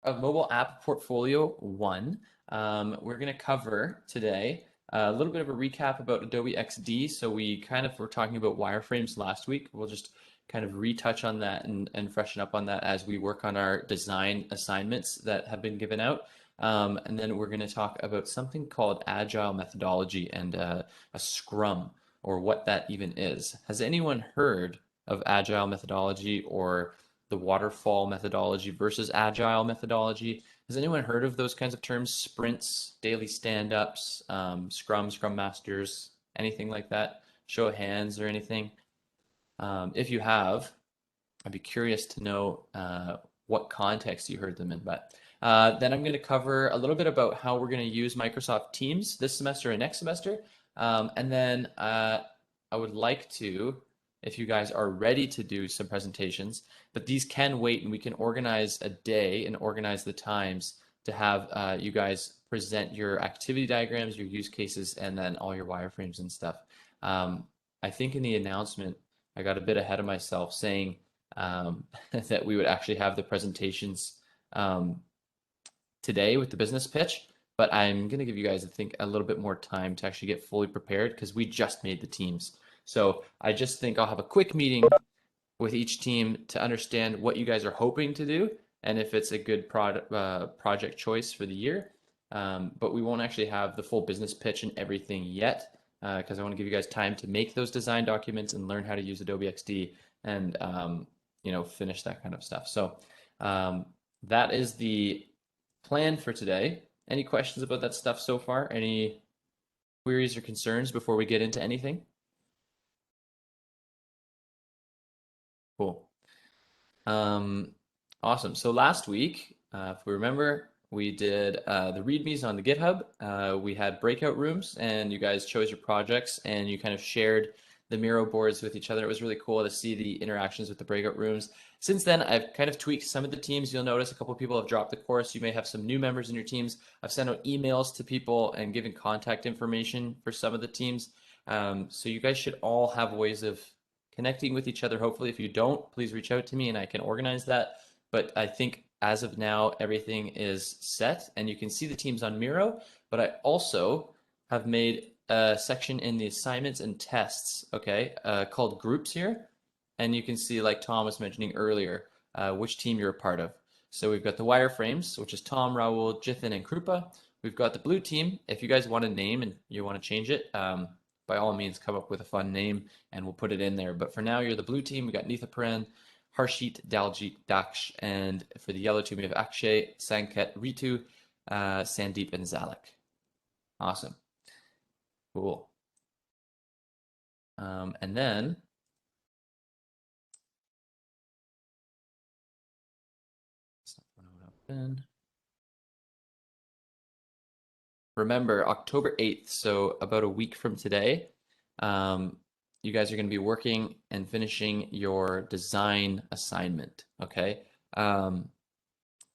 of Mobile App Portfolio 1. We're going to cover today a little bit of a recap about Adobe XD. So we kind of were talking about wireframes last week. We'll just kind of retouch on that and freshen up on that as we work on our design assignments that have been given out. And then we're going to talk about something called Agile methodology and a Scrum, or what that even is. Has anyone heard of Agile methodology or the waterfall methodology versus agile methodology? Has anyone heard of those kinds of terms? Sprints, daily stand-ups, Scrum Masters, anything like that? Show of hands or anything? If you have, I'd be curious to know what context you heard them in. But then I'm going to cover a little bit about how we're going to use Microsoft Teams this semester and next semester. And then I would like to, if you guys are ready to do some presentations, but these can wait and we can organize a day and organize the times to have you guys present your activity diagrams, your use cases, and then all your wireframes and stuff. I think in the announcement, I got a bit ahead of myself saying that we would actually have the presentations today with the business pitch, but I'm going to give you guys, I think, a little bit more time to actually get fully prepared because we just made the teams. So I just think I'll have a quick meeting with each team to understand what you guys are hoping to do and if it's a good project choice for the year. But we won't actually have the full business pitch and everything yet because I want to give you guys time to make those design documents and learn how to use Adobe XD and finish that kind of stuff. So that is the plan for today. Any questions about that stuff so far? Any queries or concerns before we get into anything? Cool. Awesome. So last week, if we remember, we did the READMEs on the GitHub. We had breakout rooms, and you guys chose your projects, and you kind of shared the Miro boards with each other. It was really cool to see the interactions with the breakout rooms. Since then, I've kind of tweaked some of the teams. You'll notice a couple of people have dropped the course. You may have some new members in your teams. I've sent out emails to people and given contact information for some of the teams. So you guys should all have ways of connecting with each other. Hopefully, if you don't, please reach out to me and I can organize that. But I think as of now, everything is set and you can see the teams on Miro. But I also have made a section in the assignments and tests, okay, called groups here. And you can see, like Tom was mentioning earlier, which team you're a part of. So we've got the wireframes, which is Tom, Raul, Jithan, and Krupa. We've got the blue team. If you guys want a name and you want to change it, by all means, come up with a fun name and we'll put it in there. But for now, you're the blue team. We got Neetha Paren, Harshit, Daljit, Daksh, and for the yellow team, we have Akshay, Sanket, Ritu, Sandeep, and Zalek. Awesome. Cool. And then remember, October 8th, so about a week from today, you guys are going to be working and finishing your design assignment, okay? And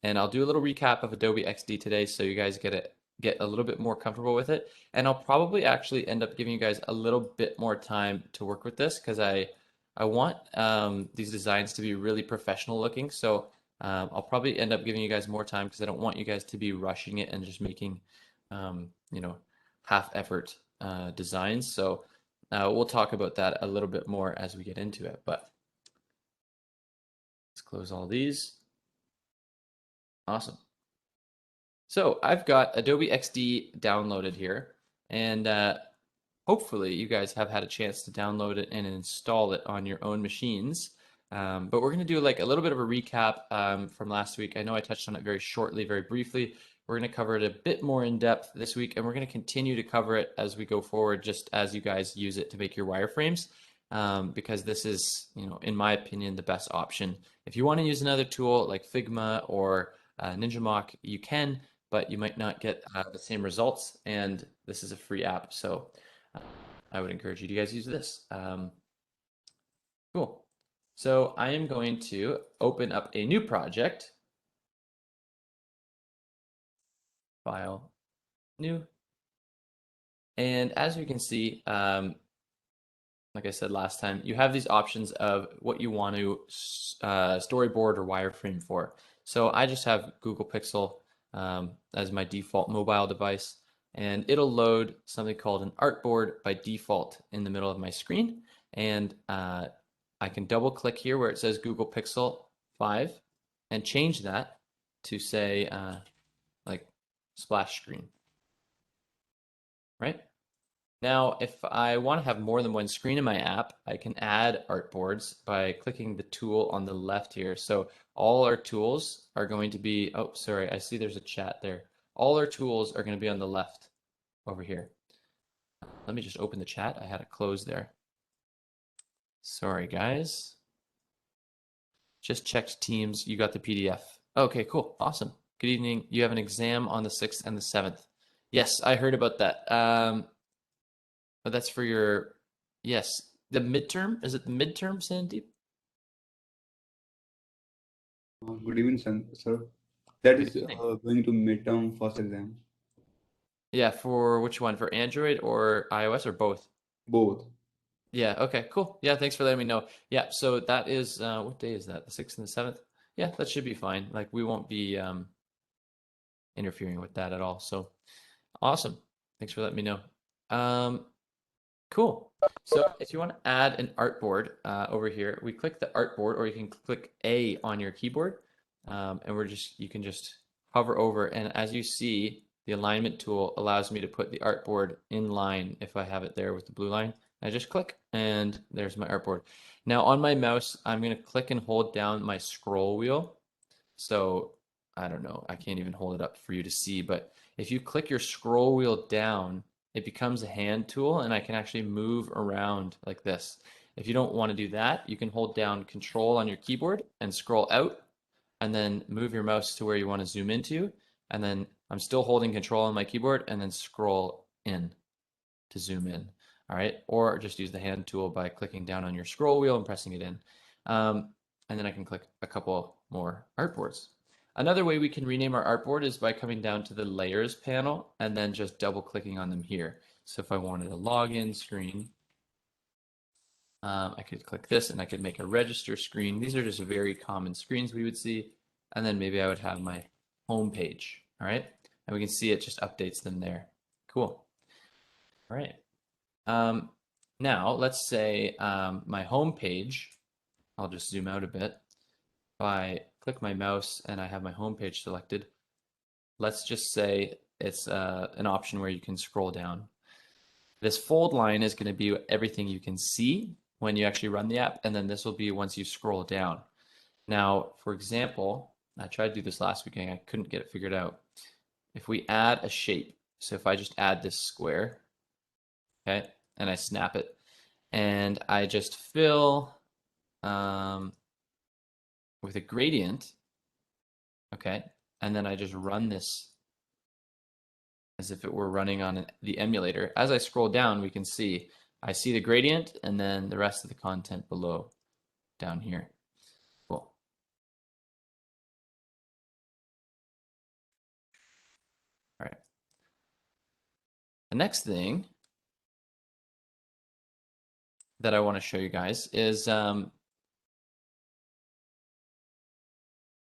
I'll do a little recap of Adobe XD today so you guys get a little bit more comfortable with it. And I'll probably actually end up giving you guys a little bit more time to work with this because I want these designs to be really professional looking. So I'll probably end up giving you guys more time because I don't want you guys to be rushing it and just making half effort designs. So we'll talk about that a little bit more as we get into it, but let's close all these. Awesome. So I've got Adobe XD downloaded here, and hopefully you guys have had a chance to download it and install it on your own machines. But we're going to do like a little bit of a recap from last week. I know I touched on it very shortly, very briefly. We're going to cover it a bit more in depth this week, and we're going to continue to cover it as we go forward, just as you guys use it to make your wireframes, because this is, in my opinion, the best option. If you want to use another tool like Figma or NinjaMock, you can, but you might not get the same results, and this is a free app, so I would encourage you to guys use this. Cool. So I am going to open up a new project. File, new. And as you can see, like I said last time, you have these options of what you want to storyboard or wireframe for. So I just have Google Pixel as my default mobile device, and it'll load something called an artboard by default in the middle of my screen. And I can double click here where it says Google Pixel 5 and change that to say like splash screen, right? Now, if I want to have more than one screen in my app, I can add artboards by clicking the tool on the left here. So all our tools are going to be, oh, sorry, I see there's a chat there. All our tools are going to be on the left over here. Let me just open the chat. I had it closed there. Sorry, guys. Just checked Teams. You got the PDF. Okay, cool. Awesome. Good evening. You have an exam on the 6th and the 7th. Yes, I heard about that. But that's for your, yes, the midterm. Is it the midterm, Sandeep? Good evening, sir. That is going to midterm first exam. Yeah, for which one? For Android or iOS or both? Both. Yeah, okay, cool. Yeah, thanks for letting me know. Yeah, so that is, what day is that? The 6th and the 7th? Yeah, that should be fine. Like, we won't be interfering with that at all. So, awesome. Thanks for letting me know. Cool. So if you want to add an artboard over here, we click the artboard, or you can click A on your keyboard, and you can just hover over, and as you see, the alignment tool allows me to put the artboard in line if I have it there with the blue line. I just click, and there's my artboard. Now on my mouse, I'm going to click and hold down my scroll wheel. So I don't know, I can't even hold it up for you to see, but if you click your scroll wheel down, it becomes a hand tool, and I can actually move around like this. If you don't want to do that, you can hold down Control on your keyboard and scroll out, and then move your mouse to where you want to zoom into, and then I'm still holding Control on my keyboard, and then scroll in to zoom in. All right, or just use the hand tool by clicking down on your scroll wheel and pressing it in. And then I can click a couple more artboards. Another way we can rename our artboard is by coming down to the layers panel and then just double clicking on them here. So if I wanted a login screen, I could click this and I could make a register screen. These are just very common screens we would see. And then maybe I would have my home page. All right. And we can see it just updates them there. Cool. All right. Now let's say my home page, I'll just zoom out a bit. If I click my mouse and I have my home page selected, let's just say it's an option where you can scroll down. This fold line is going to be everything you can see when you actually run the app, and then this will be once you scroll down. Now, for example, I tried to do this last weekend, I couldn't get it figured out. If we add a shape, so if I just add this square, okay, and I snap it, and I just fill with a gradient, okay, and then I just run this as if it were running on the emulator. As I scroll down, we can see I see the gradient and then the rest of the content below down here. Cool. All right. The next thing that I want to show you guys is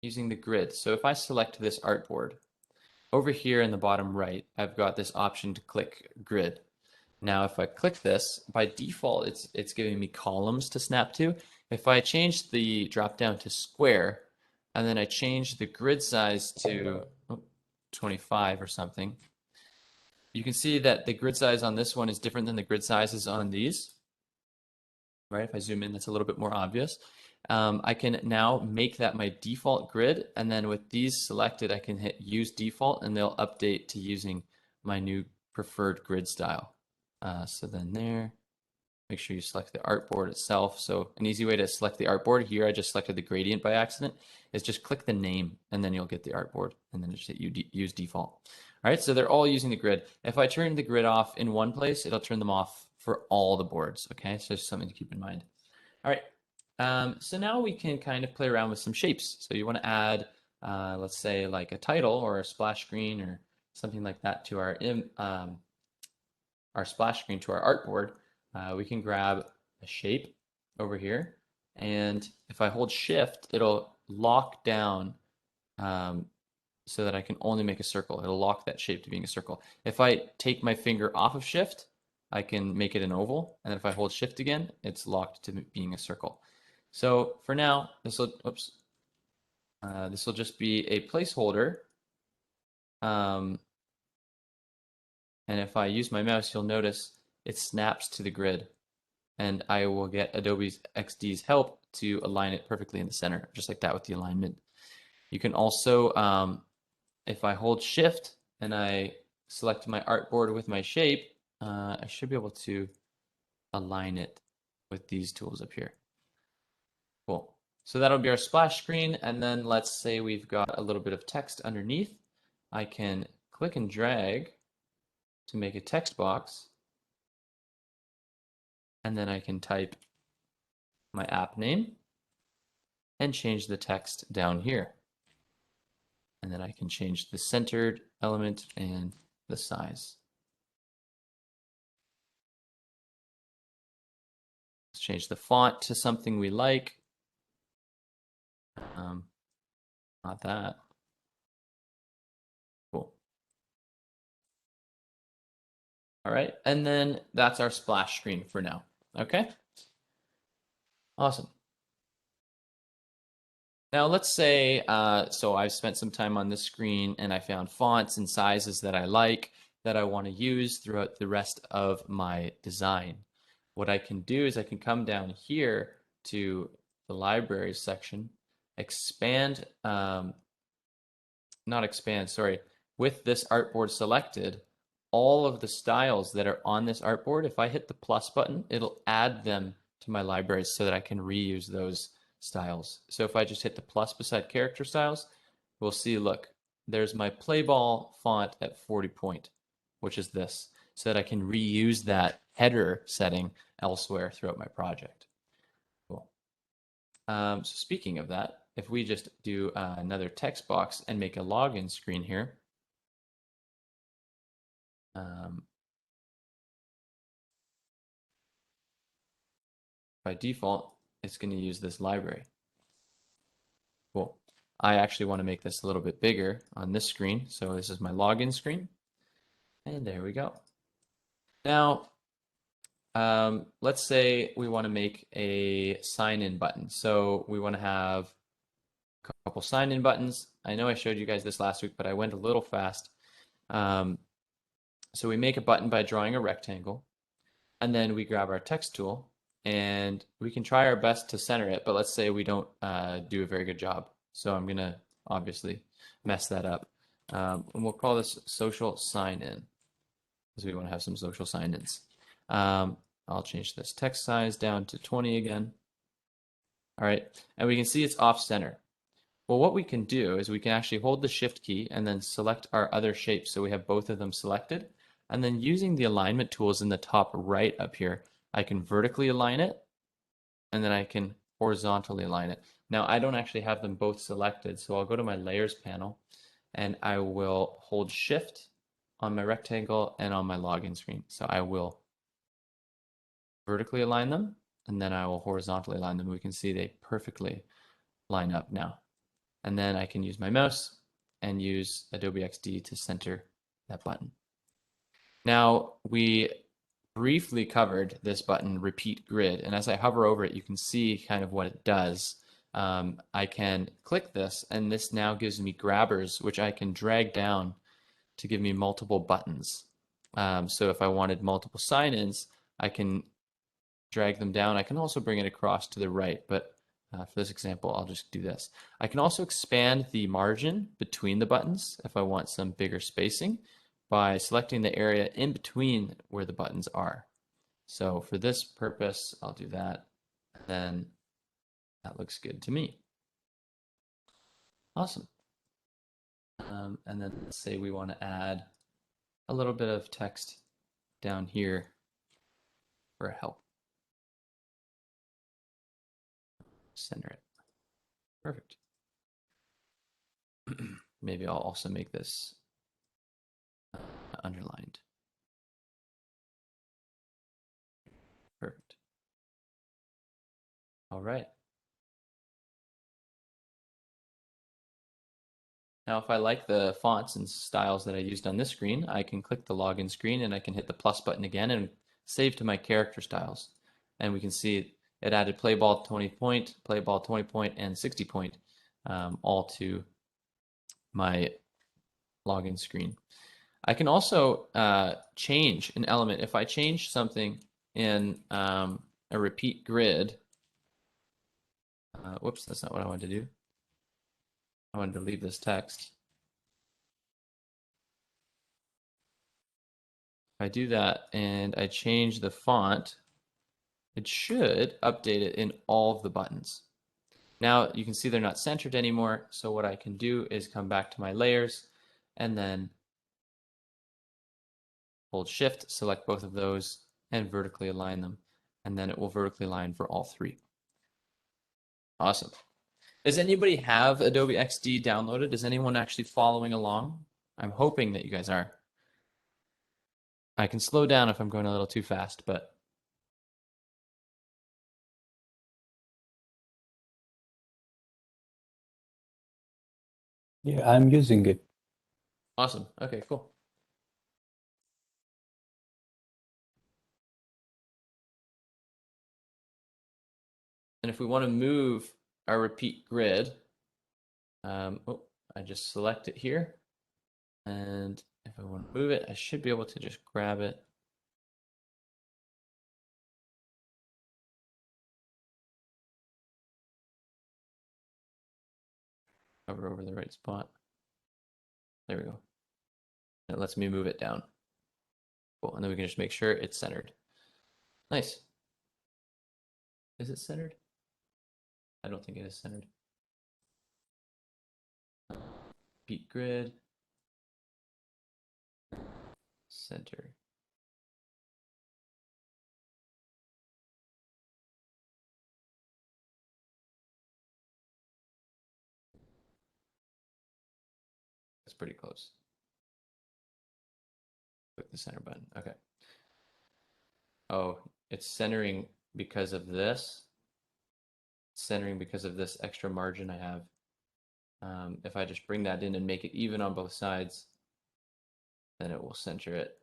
using the grid. So if I select this artboard, over here in the bottom right, I've got this option to click grid. Now, if I click this, by default, it's giving me columns to snap to. If I change the drop down to square, and then I change the grid size to 25 or something, you can see that the grid size on this one is different than the grid sizes on these. Right? If I zoom in, that's a little bit more obvious. I can now make that my default grid, and then with these selected, I can hit use default, and they'll update to using my new preferred grid style. So then there, make sure you select the artboard itself. So an easy way to select the artboard here, I just selected the gradient by accident, is just click the name, and then you'll get the artboard, and then just hit use default. All right, so they're all using the grid. If I turn the grid off in one place, it'll turn them off for all the boards, okay? So just something to keep in mind. All right, so now we can kind of play around with some shapes. So you want to add, let's say, like a title or a splash screen or something like that to our splash screen, to our artboard. We can grab a shape over here, and if I hold shift, it'll lock down so that I can only make a circle. It'll lock that shape to being a circle. If I take my finger off of Shift, I can make it an oval, and if I hold Shift again, it's locked to being a circle. So for now, this will just be a placeholder. And if I use my mouse, you'll notice it snaps to the grid, and I will get AdobeXD's help to align it perfectly in the center, just like that with the alignment. You can also, if I hold Shift and I select my artboard with my shape, I should be able to align it with these tools up here. Cool. So that'll be our splash screen, and then let's say we've got a little bit of text underneath. I can click and drag to make a text box, and then I can type my app name and change the text down here. And then I can change the centered element and the size. Let's change the font to something we like. Not that. Cool. All right, and then that's our splash screen for now. Okay. Awesome. Now let's say, so I've spent some time on this screen and I found fonts and sizes that I like that I want to use throughout the rest of my design. What I can do is I can come down here to the libraries section, expand, not expand, sorry, with this artboard selected, all of the styles that are on this artboard, if I hit the plus button, it'll add them to my libraries so that I can reuse those styles. So if I just hit the plus beside character styles, we'll see, look, there's my playball font at 40 point, which is this, so that I can reuse that header setting elsewhere throughout my project. Cool. So speaking of that, if we just do another text box and make a login screen here, by default, it's going to use this library. Cool. I actually want to make this a little bit bigger on this screen. So this is my login screen. And there we go. Now, let's say we want to make a sign-in button. So we want to have a couple sign-in buttons. I know I showed you guys this last week, but I went a little fast. So we make a button by drawing a rectangle, and then we grab our text tool, and we can try our best to center it, but let's say we don't do a very good job. So I'm going to obviously mess that up. And we'll call this social sign-in, because we want to have some social sign-ins. I'll change this text size down to 20 again. All right, and we can see it's off center. Well, what we can do is we can actually hold the Shift key and then select our other shapes so we have both of them selected. And then using the alignment tools in the top right up here, I can vertically align it, and then I can horizontally align it. Now, I don't actually have them both selected, so I'll go to my Layers panel, and I will hold Shift on my rectangle and on my login screen. So I will vertically align them, and then I will horizontally align them. We can see they perfectly line up now. And then I can use my mouse and use AdobeXD to center that button. Now, we briefly covered this button, Repeat Grid, and as I hover over it, you can see kind of what it does. I can click this, and this now gives me grabbers, which I can drag down to give me multiple buttons. So if I wanted multiple sign-ins, I can drag them down. I can also bring it across to the right, but for this example, I'll just do this. I can also expand the margin between the buttons if I want some bigger spacing by selecting the area in between where the buttons are. So for this purpose, I'll do that. Then that looks good to me. Awesome. And then let's say we want to add a little bit of text down here for help. Center it. Perfect. Maybe I'll also make this underlined. Perfect. All right. Now, if I like the fonts and styles that I used on this screen, I can click the login screen and I can hit the plus button again and save to my character styles. And we can see it added play ball 20 point, play ball 20 point, and 60 point, all to my login screen. I can also change an element. If I change something in a repeat grid, whoops, that's not what I wanted to do. I wanted to leave this text. If I do that and I change the font, it should update it in all of the buttons. Now you can see they're not centered anymore, so what I can do is come back to my layers and then hold Shift, select both of those, and vertically align them. And then it will vertically align for all three. Awesome. Does anybody have Adobe XD downloaded? Is anyone actually following along? I'm hoping that you guys are. I can slow down if I'm going a little too fast, but yeah, I'm using it. awesome. Okay, cool. And if we want to move our repeat grid, oh, I just select it here. And if I want to move it, I should be able to just grab it. Hover over the right spot. There we go. It lets me move it down. Cool. And then we can just make sure it's centered. Nice. Is it centered? I don't think it is centered. Repeat grid. Center. That's pretty close. Click the center button. Okay. Oh, it's centering because of this. It's centering because of this extra margin I have. If I just bring that in and make it even on both sides, then it will center it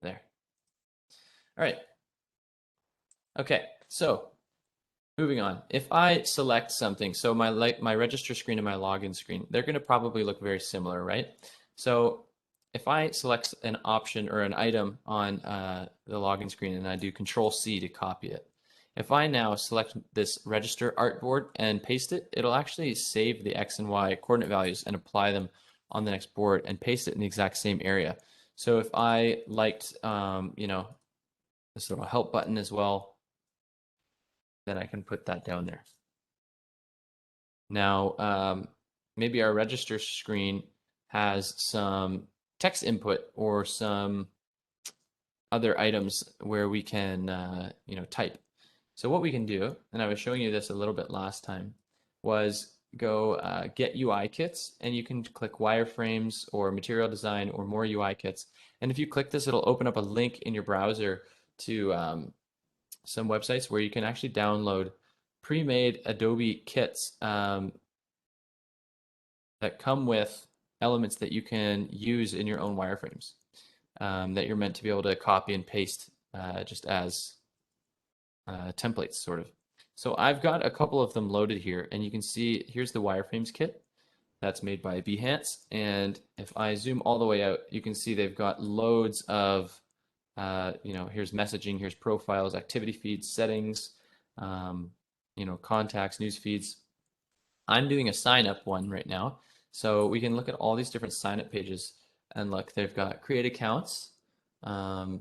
there. All right. Okay, so moving on. If I select something, so my register screen and my login screen, they're going to probably look very similar, right? So if I select an option or an item on the login screen and I do Control C to copy it, if I now select this register artboard and paste it, it'll actually save the X and Y coordinate values and apply them on the next board and paste it in the exact same area. So if I liked, you know, this little help button as well, then I can put that down there. Now, maybe our register screen has some text input or some other items where we can, you know, type. So what we can do, and I was showing you this a little bit last time, was go get UI kits, and you can click wireframes or material design or more UI kits. And if you click this, it'll open up a link in your browser to some websites where you can actually download pre-made Adobe kits that come with elements that you can use in your own wireframes that you're meant to be able to copy and paste just as templates, sort of. So I've got a couple of them loaded here, and you can see here's the wireframes kit that's made by Behance. And if I zoom all the way out, you can see they've got loads of you know, here's messaging, here's profiles, activity feeds, settings, you know, contacts, news feeds. I'm doing a sign up one right now. So we can look at all these different sign up pages and look, they've got create accounts, all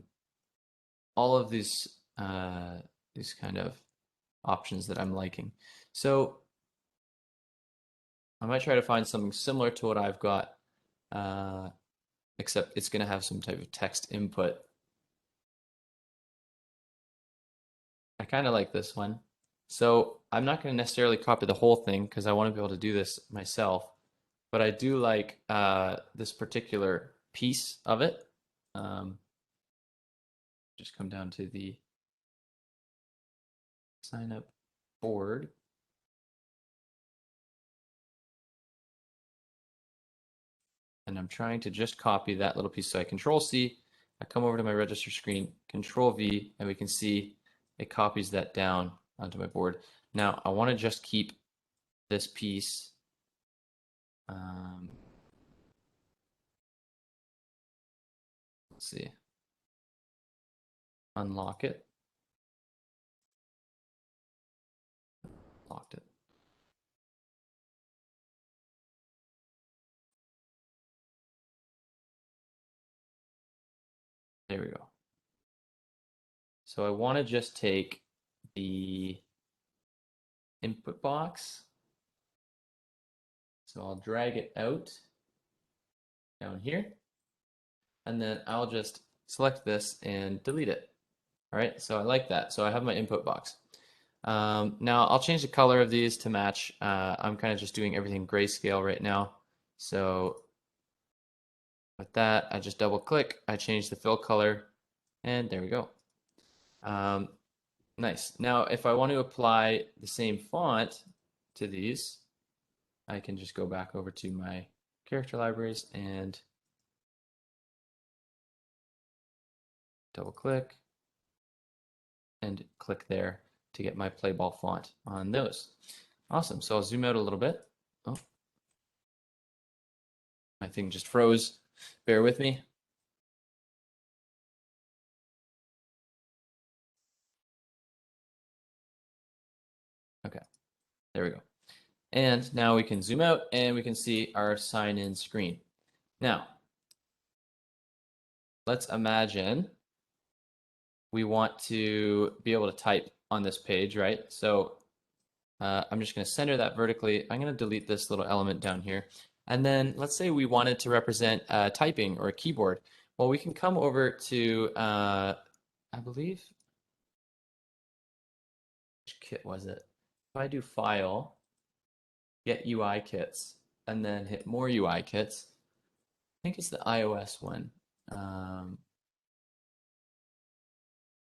of these kind of options that I'm liking. So I might try to find something similar to what I've got, except it's going to have some type of text input. I kind of like this one. So I'm not going to necessarily copy the whole thing because I want to be able to do this myself. But I do like this particular piece of it. Just come down to the sign up board. and I'm trying to just copy that little piece. So I Control C, I come over to my register screen, Control V, and we can see it copies that down onto my board. Now I want to just keep this piece. Let's see. Unlock it. Locked it. There we go. So I want to just take the input box. So I'll drag it out down here, and then I'll just select this and delete it. All right, so I like that. So I have my input box. Now I'll change the color of these to match. I'm kind of just doing everything grayscale right now. So with that, I just double click, I change the fill color, and there we go. Nice. Now, if I want to apply the same font to these, I can just go back over to my character libraries and double click and click there to get my playball font on those. Awesome. So I'll zoom out a little bit. Oh, my thing just froze. Bear with me. Okay, there we go. And now we can zoom out and we can see our sign-in screen. Now, let's imagine we want to be able to type on this page, right? So I'm just going to center that vertically. I'm going to delete this little element down here. And then let's say we wanted to represent typing or a keyboard. Well, we can come over to, I believe, which kit was it? If I do File, Get UI Kits, and then hit More UI Kits, I think it's the iOS one.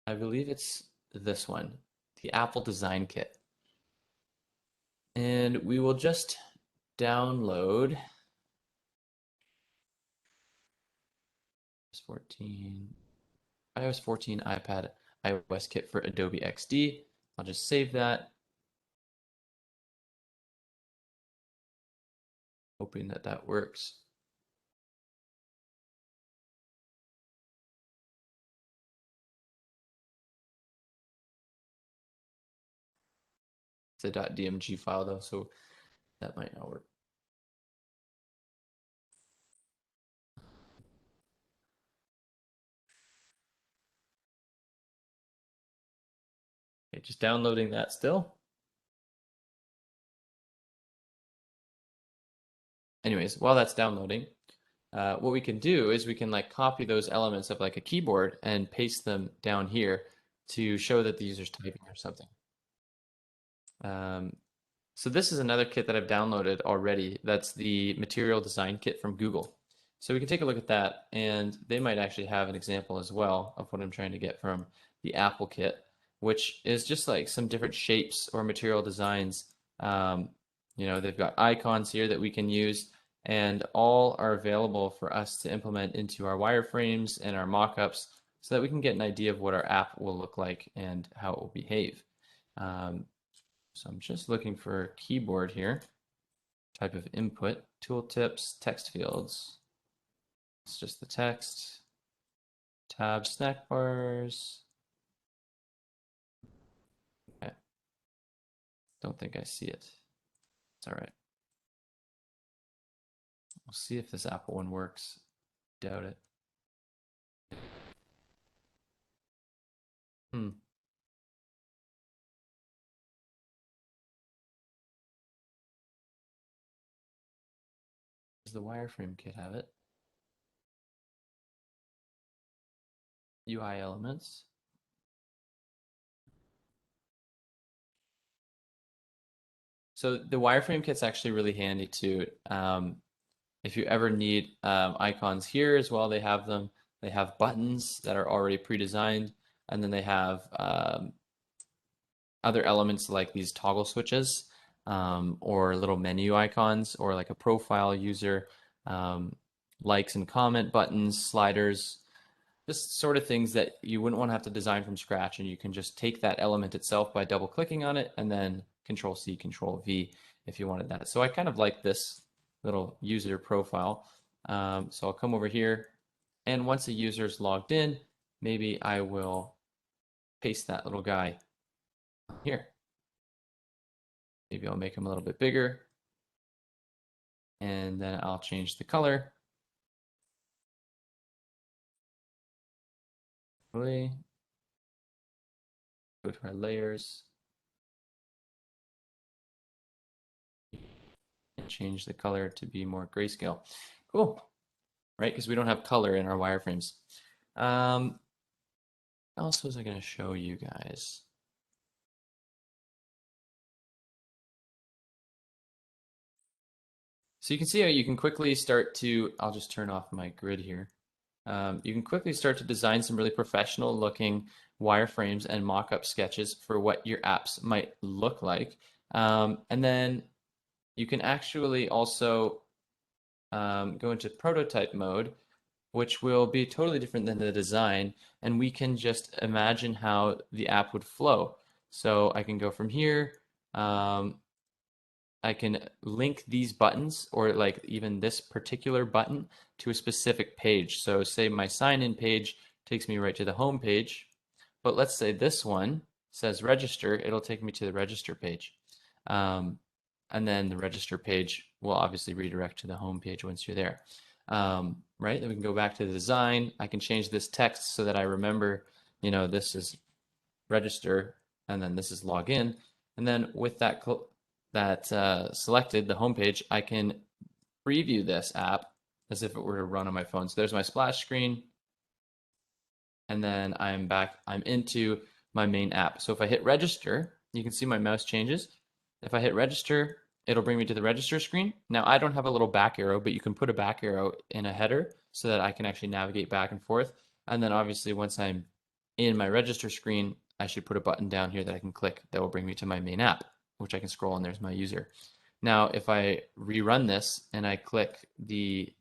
I believe it's this one, the Apple Design Kit. And we will just download iOS 14 iPad iOS kit for AdobeXD. I'll just save that. Hoping that that works. It's a .dmg file though, so that might not work. Okay, just downloading that still. Anyways, while that's downloading, what we can do is we can like copy those elements of like a keyboard and paste them down here to show that the user's typing or something. So this is another kit that I've downloaded already. That's the Material Design Kit from Google. So we can take a look at that, and they might actually have an example as well of what I'm trying to get from the Apple kit, which is just like some different shapes or material designs. They've got icons here that we can use, and all are available for us to implement into our wireframes and our mockups so that we can get an idea of what our app will look like and how it will behave. So I'm just looking for keyboard here, type of input, tooltips, text fields. It's just the text, tab, snack bars. Okay. Don't think I see it. It's all right. We'll see if this Apple one works. Doubt it. Does the wireframe kit have it? UI elements. So the wireframe kit's actually really handy too. If you ever need icons here as well, they have them. They have buttons that are already pre-designed, and then they have other elements like these toggle switches or little menu icons or like a profile user. likes and comment buttons, sliders, just sort of things that you wouldn't want to have to design from scratch, and you can just take that element itself by double clicking on it and then Control C, Control V if you wanted that. So I kind of like this little user profile. So I'll come over here, and once a user is logged in, maybe I will paste that little guy here. Maybe I'll make him a little bit bigger, and then I'll change the color. Go to our layers and change the color to be more grayscale. Cool, right? Because we don't have color in our wireframes. What else was I going to show you guys? So you can see how you can quickly start to, I'll just turn off my grid here. You can quickly start to design some really professional looking wireframes and mock-up sketches for what your apps might look like. And then you can actually also go into prototype mode, which will be totally different than the design, and we can just imagine how the app would flow. So I can go from here, I can link these buttons, or like even this particular button, to a specific page. So say my sign-in page takes me right to the home page, but let's say this one says register, it'll take me to the register page. And then the register page will obviously redirect to the home page once you're there. Right, then we can go back to the design. I can change this text so that I remember, this is register, and then this is login. And then with that selected, the home page, I can preview this app as if it were to run on my phone. So there's my splash screen, and then I'm into my main app. So if I hit register, you can see my mouse changes. If I hit register, it'll bring me to the register screen. Now I don't have a little back arrow, but you can put a back arrow in a header so that I can actually navigate back and forth. And then obviously once I'm in my register screen, I should put a button down here that I can click that will bring me to my main app, which I can scroll, and there's my user. Now if I rerun this and I click the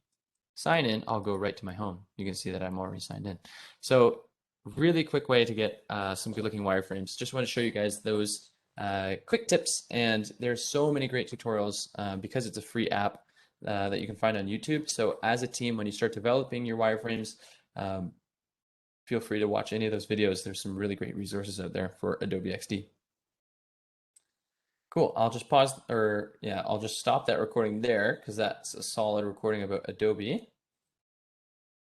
sign in, I'll go right to my home. You can see that I'm already signed in. So really quick way to get some good looking wireframes. Just want to show you guys those quick tips, and there's so many great tutorials because it's a free app that you can find on YouTube. So as a team, when you start developing your wireframes, feel free to watch any of those videos. There's some really great resources out there for AdobeXD. Cool. I'll just pause, or yeah, I'll just stop that recording there because that's a solid recording about Adobe.